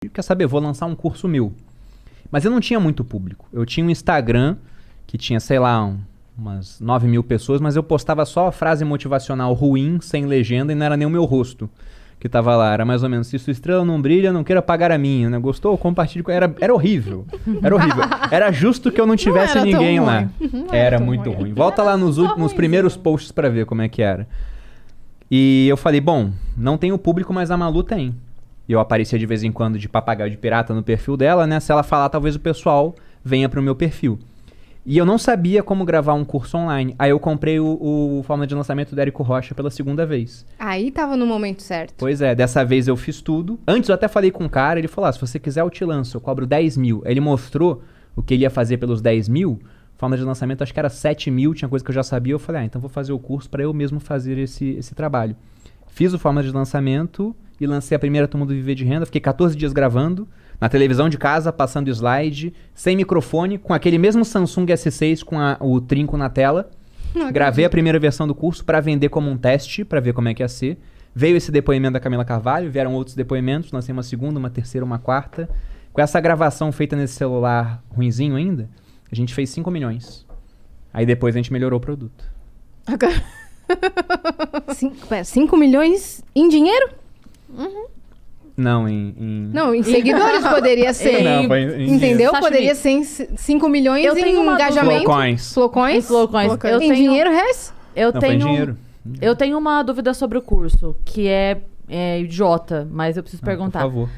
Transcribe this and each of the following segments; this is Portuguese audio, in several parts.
quer saber, vou lançar um curso meu. Mas eu não tinha muito público. Eu tinha um Instagram que tinha, sei lá, umas 9 mil pessoas, mas eu postava só frase motivacional ruim, sem legenda, e não era nem o meu rosto que tava lá. Era mais ou menos, se sua estrela não brilha, não queira apagar a minha, né? Gostou? Compartilhe com... Era horrível. Era horrível. Era justo que eu não tivesse ninguém lá. Era muito ruim. Volta lá nos primeiros posts pra ver como é que era. E eu falei, bom, não tem o público, mas a Malu tem. E eu aparecia de vez em quando de papagaio de pirata no perfil dela, né? Se ela falar, talvez o pessoal venha pro meu perfil. E eu não sabia como gravar um curso online. Aí eu comprei o Fórmula de Lançamento do Érico Rocha pela segunda vez. Aí tava no momento certo. Pois é, dessa vez eu fiz tudo. Antes eu até falei com um cara, ele falou, se você quiser eu te lanço, eu cobro 10 mil. Aí ele mostrou o que ele ia fazer pelos 10 mil. Fórmula de lançamento acho que era 7 mil, tinha coisa que eu já sabia. Eu falei, então vou fazer o curso para eu mesmo fazer esse trabalho. Fiz o Fórmula de Lançamento e lancei a primeira turma do Viver de Renda. Fiquei 14 dias gravando, na televisão de casa, passando slide, sem microfone, com aquele mesmo Samsung S6 com o trinco na tela. Gravei a primeira versão do curso para vender como um teste, para ver como é que ia ser. Veio esse depoimento da Camila Carvalho, vieram outros depoimentos, lancei uma segunda, uma terceira, uma quarta. Com essa gravação feita nesse celular ruinzinho ainda, a gente fez 5 milhões. Aí depois a gente melhorou o produto. 5 milhões em dinheiro? Não, Não, em seguidores poderia ser. Não, foi em Entendeu? Sashimi. Poderia ser em 5 milhões Eu em tenho uma engajamento. Flowcoins. Flowcoins? Flowcoins. Eu Em tenho- dinheiro, reais? Eu Não, foi em tenho, dinheiro. eu tenho uma dúvida sobre o curso, que é idiota, mas eu preciso perguntar. Por favor.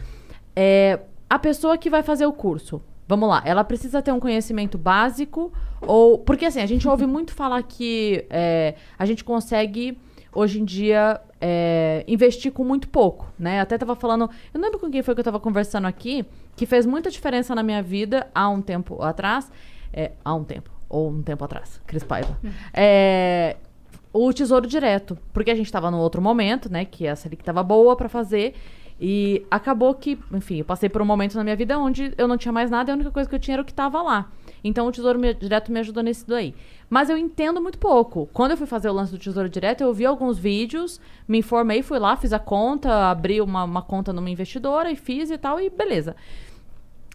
A pessoa que vai fazer o curso, vamos lá, ela precisa ter um conhecimento básico ou... Porque assim, a gente ouve muito falar que a gente consegue, hoje em dia, investir com muito pouco, né? Até tava falando... Eu não lembro com quem foi que eu tava conversando aqui, que fez muita diferença na minha vida há um tempo atrás. Ou um tempo atrás, Cris Paiva. O Tesouro Direto. Porque a gente tava num outro momento, né? Que essa ali que tava boa pra fazer... E acabou que, enfim, eu passei por um momento na minha vida onde eu não tinha mais nada e a única coisa que eu tinha era o que estava lá. Então o Tesouro Direto me ajudou nisso daí. Mas eu entendo muito pouco. Quando eu fui fazer o lance do Tesouro Direto, eu vi alguns vídeos, me informei, fui lá, fiz a conta, abri uma conta numa investidora e fiz e tal, e beleza.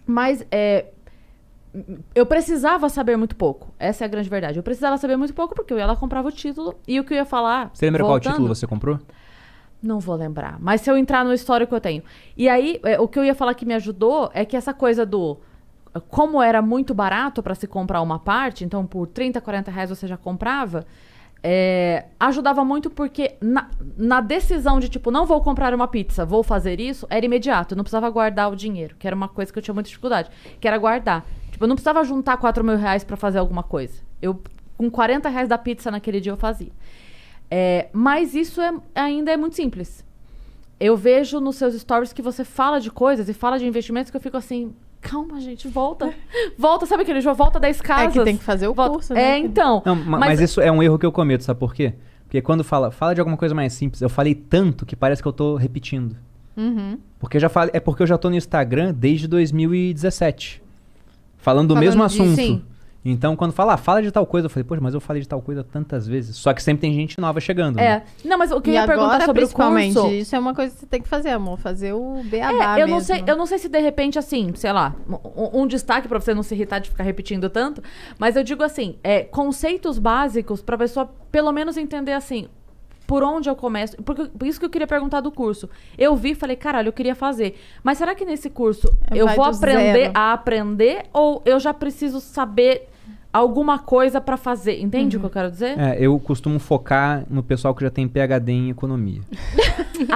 Mas eu precisava saber muito pouco. Essa é a grande verdade. Eu precisava saber muito pouco porque eu ia lá, comprava o título e o que eu ia falar... Você lembra qual título você comprou? Não vou lembrar. Mas se eu entrar no histórico, eu tenho. E aí, o que eu ia falar que me ajudou é que essa coisa do... Como era muito barato para se comprar uma parte, então por 30, 40 reais você já comprava, ajudava muito porque na decisão de, tipo, não vou comprar uma pizza, vou fazer isso, era imediato. Eu não precisava guardar o dinheiro, que era uma coisa que eu tinha muita dificuldade, que era guardar. Tipo, eu não precisava juntar 4 mil reais para fazer alguma coisa. Com 40 reais da pizza naquele dia eu fazia. Mas isso ainda é muito simples. Eu vejo nos seus stories que você fala de coisas e fala de investimentos que eu fico assim, calma, gente, volta. Volta, sabe aquele jogo? Volta 10 casas. É que tem que fazer o curso, né? Então. Não, mas isso é um erro que eu cometo, sabe por quê? Porque quando fala de alguma coisa mais simples, eu falei tanto que parece que eu tô repetindo. Porque eu já falei, porque eu já tô no Instagram desde 2017. Falando do mesmo assunto. Sim. Então, quando fala de tal coisa, eu falei, poxa, mas eu falei de tal coisa tantas vezes. Só que sempre tem gente nova chegando, né? Não, mas o que eu E ia perguntar agora, sobre o principalmente, curso... isso é uma coisa que você tem que fazer, amor. Fazer o beabá eu mesmo. não sei se de repente, assim, sei lá, um destaque pra você não se irritar de ficar repetindo tanto, mas eu digo assim, conceitos básicos pra pessoa pelo menos entender assim, por onde eu começo. Por isso que eu queria perguntar do curso. Eu vi e falei, caralho, eu queria fazer. Mas será que nesse curso eu vou aprender a aprender ou eu já preciso saber alguma coisa pra fazer? Entende o que eu quero dizer? Eu costumo focar no pessoal que já tem PhD em economia. Entendi.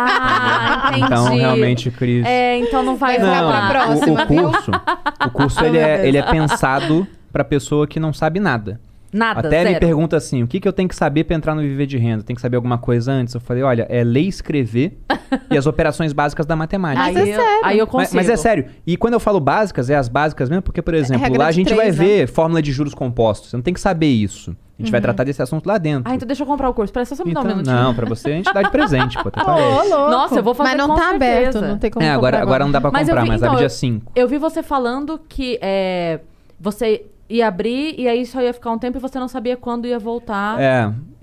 Então, realmente, Cris... então não vai Não, rolar. pra próxima. O curso ele é pensado pra pessoa que não sabe nada. Nada, Até zero. me pergunta assim, o que eu tenho que saber pra entrar no Viver de Renda? Tem que saber alguma coisa antes? Eu falei, olha, ler e escrever e as operações básicas da matemática. Mas é sério. Aí eu consigo. Mas é sério. E quando eu falo básicas, é as básicas mesmo, porque, por exemplo, regra lá a de gente vai 3, né? ver fórmula de juros compostos. Você não tem que saber isso. A gente vai tratar desse assunto lá dentro. Então deixa eu comprar o curso. Presta só me dar um minutinho. Não, pra você a gente dá de presente, pô, até parece. Ô, louco. Nossa, eu vou fazer Mas não com tá certeza. aberto, não tem como comprar Agora não dá pra Mas eu comprar, vi- mas então, abre dia eu- 5. Eu vi você falando que você ia abrir e aí só ia ficar um tempo e você não sabia quando ia voltar.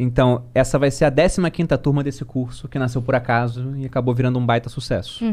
Então, essa vai ser a 15ª turma desse curso, que nasceu por acaso e acabou virando um baita sucesso.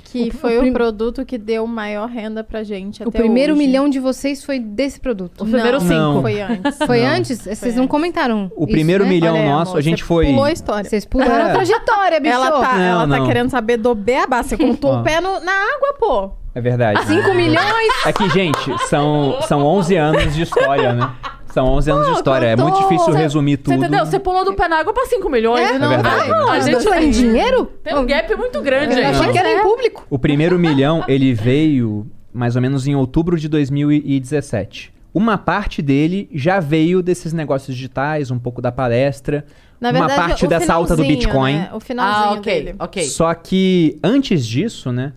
Que foi o produto que deu maior renda pra gente até O primeiro hoje. milhão de vocês foi desse produto. O primeiro Não, 5. Não. Foi antes. Foi antes? Vocês não comentaram O isso, primeiro né? milhão Olha aí, nosso, amor, a gente você foi... pulou a história. Vocês pularam a trajetória, bicho. Ela tá Não. querendo saber do beabá. Você contou Ó. o pé na água, pô. É verdade. 5 milhões? É que, gente, são 11 anos de história, né? São 11 anos de história. É muito difícil resumir tudo. Você entendeu? Você pulou do pé na água pra 5 milhões. É, É verdade. a A gente gente tá em dinheiro? tem um gap muito grande Eu aí. achei que era em público. O primeiro milhão, ele veio mais ou menos em outubro de 2017. Uma parte dele já veio desses negócios digitais, um pouco da palestra. Na verdade, uma parte o dessa alta do finalzinho, Bitcoin. né? O finalzinho dele. ok. Só que antes disso, né?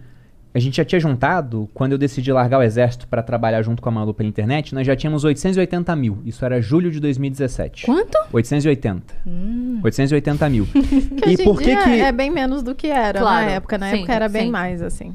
A gente já tinha juntado, quando eu decidi largar o exército para trabalhar junto com a Malu pela internet, nós já tínhamos 880 mil. Isso era julho de 2017. Quanto? 880. 880 mil. Que E hoje em por que dia que... é bem menos do que era Claro, na época. Na sim, época era bem sim. mais, assim.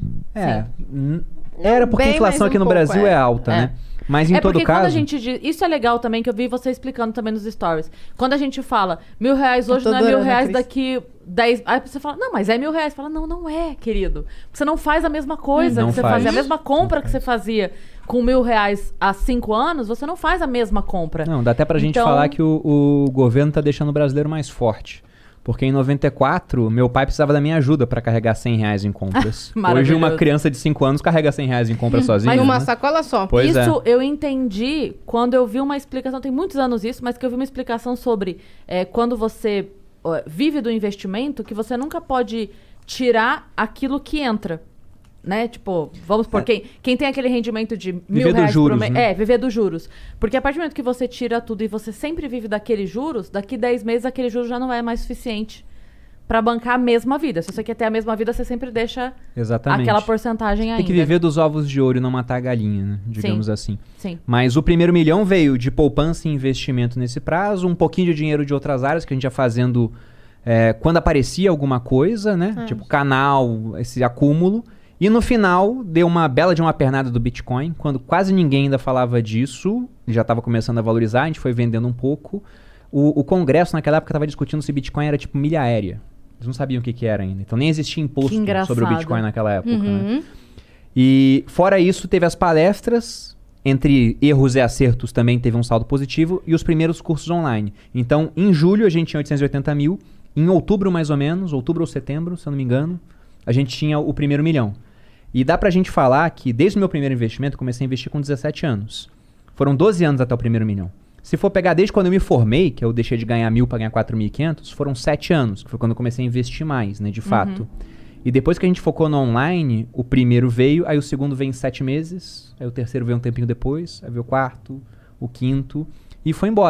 Era porque Bem a inflação mais aqui um no pouco, Brasil é. é alta, né? Mas em É todo porque quando a caso... gente diz... Isso é legal também, que eu vi você explicando também nos stories. Quando a gente fala R$1.000 hoje tô não é R$1.000 adorando a Cris. daqui 10... Aí você fala, não, mas é R$1.000. Fala, não é, querido. Você não faz a mesma coisa Não que você faz. fazia. A mesma compra Não que você fazia com R$1.000 há 5 anos, você não faz a mesma compra. Não, dá até pra gente Então- falar que o governo tá deixando o brasileiro mais forte. Porque em 94, meu pai precisava da minha ajuda pra carregar R$100 em compras. Hoje Maravilhoso. uma criança de 5 anos carrega R$100 em compras sozinha. Mas numa né? sacola só. Pois é. Isso eu entendi quando eu vi uma explicação, tem muitos anos isso, mas que eu vi uma explicação sobre quando você vive do investimento, que você nunca pode tirar aquilo que entra. Né? Tipo, vamos por quem tem aquele rendimento de Viver R$1.000 dos juros, por mês. né? Viver dos juros. Porque a partir do momento que você tira tudo e você sempre vive daqueles juros, daqui 10 meses aquele juro já não é mais suficiente pra bancar a mesma vida. Se você quer ter a mesma vida, você sempre deixa Exatamente. aquela porcentagem ainda. Tem que viver dos ovos de ouro e não matar a galinha, né? Digamos assim. Sim. Mas o primeiro milhão veio de poupança e investimento nesse prazo, um pouquinho de dinheiro de outras áreas que a gente ia fazendo quando aparecia alguma coisa, né? Tipo canal, esse acúmulo. E no final, deu uma bela de uma pernada do Bitcoin, quando quase ninguém ainda falava disso, já estava começando a valorizar, a gente foi vendendo um pouco. O Congresso naquela época estava discutindo se Bitcoin era tipo milha aérea. Eles não sabiam o que era ainda. Então nem existia imposto sobre o Bitcoin naquela época, né? E fora isso, teve as palestras, entre erros e acertos também teve um saldo positivo, e os primeiros cursos online. Então, em julho a gente tinha 880 mil, em outubro mais ou menos, outubro ou setembro, se eu não me engano, a gente tinha o primeiro milhão. E dá pra gente falar que desde o meu primeiro investimento, comecei a investir com 17 anos. Foram 12 anos até o primeiro milhão. Se for pegar desde quando eu me formei, que eu deixei de ganhar 1.000 para ganhar 4.500, foram 7 anos, que foi quando eu comecei a investir mais, né, de fato. E depois que a gente focou no online, o primeiro veio, aí o segundo veio em 7 meses, aí o terceiro veio um tempinho depois, aí veio o quarto, o quinto, e foi embora.